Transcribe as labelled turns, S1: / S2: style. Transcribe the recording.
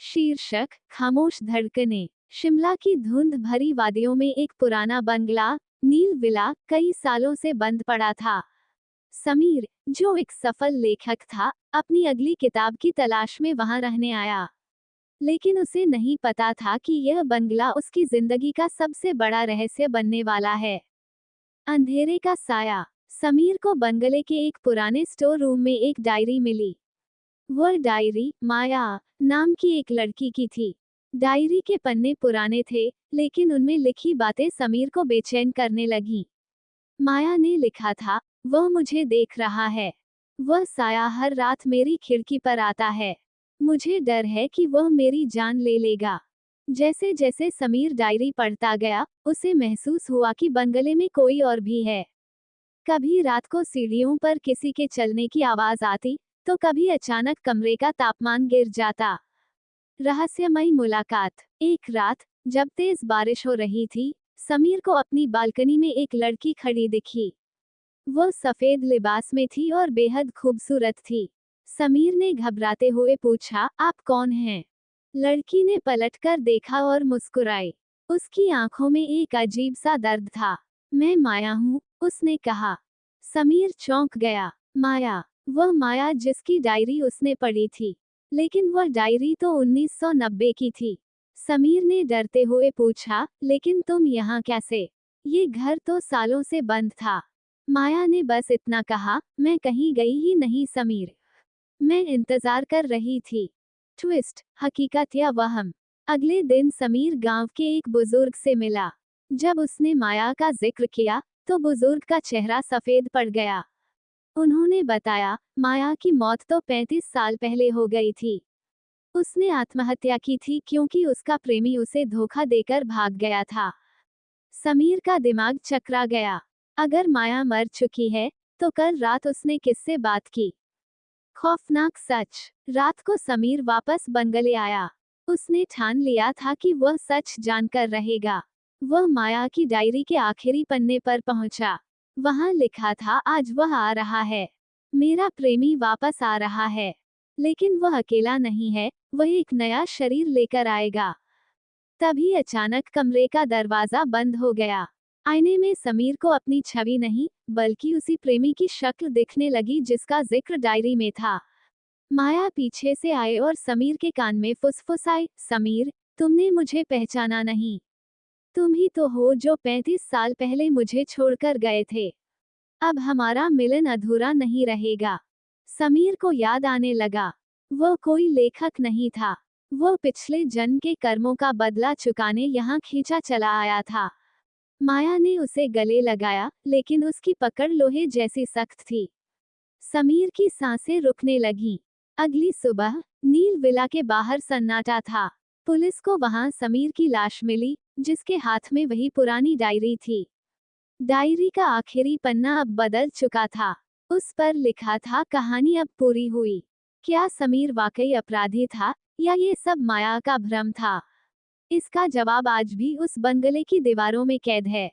S1: शीर्षक खामोश धड़कनें। शिमला की धुंध भरी वादियों में एक पुराना बंगला, नील विला, कई सालों से बंद पड़ा था। समीर, जो एक सफल लेखक था, अपनी अगली किताब की तलाश में वहां रहने आया। लेकिन उसे नहीं पता था कि यह बंगला उसकी जिंदगी का सबसे बड़ा रहस्य बनने वाला है। अंधेरे का साया। समीर को बंगले के एक पुराने स्टोर रूम में एक डायरी मिली। वह डायरी माया नाम की एक लड़की की थी। डायरी के पन्ने पुराने थे, लेकिन उनमें लिखी बातें समीर को बेचैन करने लगीं। माया ने लिखा था, वह मुझे देख रहा है। वह साया हर रात मेरी खिड़की पर आता है। मुझे डर है कि वह मेरी जान ले लेगा। जैसे जैसे समीर डायरी पढ़ता गया, उसे महसूस हुआ कि बंगले में कोई और भी है। कभी रात को सीढ़ियों पर किसी के चलने की आवाज आती, तो कभी अचानक कमरे का तापमान गिर जाता। रहस्यमयी मुलाकात। एक रात, जब तेज बारिश हो रही थी, समीर को अपनी बालकनी में एक लड़की खड़ी दिखी। वह सफेद लिबास में थी और बेहद खूबसूरत थी। समीर ने घबराते हुए पूछा, आप कौन हैं? लड़की ने पलटकर देखा और मुस्कुराई। उसकी आंखों में एक अजीब सा दर्द था। मैं माया हूँ, उसने कहा। समीर चौंक गया। माया, वह माया जिसकी डायरी उसने पढ़ी थी। लेकिन वह डायरी तो 1990 की थी। समीर ने डरते हुए पूछा, लेकिन तुम यहाँ कैसे? ये घर तो सालों से बंद था। माया ने बस इतना कहा, मैं कहीं गई ही नहीं समीर। मैं इंतजार कर रही थी। ट्विस्ट, हकीकत या वहम। अगले दिन समीर गांव के एक बुजुर्ग से मिला। जब उसने माया का जिक्र किया, तो बुजुर्ग का चेहरा सफेद पड़ गया। उन्होंने बताया, माया की मौत तो 35 साल पहले हो गई थी। उसने आत्महत्या की थी क्योंकि उसका प्रेमी उसे धोखा देकर भाग गया था। समीर का दिमाग चकरा गया। अगर माया मर चुकी है, तो कल रात उसने किससे बात की? खौफनाक सच। रात को समीर वापस बंगले आया। उसने ठान लिया था कि वह सच जानकर रहेगा। वह माया की डायरी के आखिरी पन्ने पर पहुंचा। वहां लिखा था, आज वह आ रहा है। मेरा प्रेमी वापस आ रहा है। लेकिन वह अकेला नहीं है, वह एक नया शरीर लेकर आएगा। तभी अचानक कमरे का दरवाजा बंद हो गया। आईने में समीर को अपनी छवि नहीं, बल्कि उसी प्रेमी की शक्ल दिखने लगी जिसका जिक्र डायरी में था। माया पीछे से आए और समीर के कान में फुसफुसाई, समीर, तुमने मुझे पहचाना नहीं। तुम ही तो हो जो 35 साल पहले मुझे छोड़कर गए थे। अब हमारा मिलन अधूरा नहीं रहेगा। समीर को याद आने लगा। वह कोई लेखक नहीं था। वह पिछले जन्म के कर्मों का बदला चुकाने यहाँ खींचा चला आया था। माया ने उसे गले लगाया, लेकिन उसकी पकड़ लोहे जैसी सख्त थी। समीर की सांसें रुकने लगीं। अगली सुबह, नील विला के बाहर सन्नाटा था। पुलिस को वहां समीर की लाश मिली, जिसके हाथ में वही पुरानी डायरी थी। डायरी का आखिरी पन्ना अब बदल चुका था। उस पर लिखा था, कहानी अब पूरी हुई। क्या समीर वाकई अपराधी था, या ये सब माया का भ्रम था? इसका जवाब आज भी उस बंगले की दीवारों में कैद है।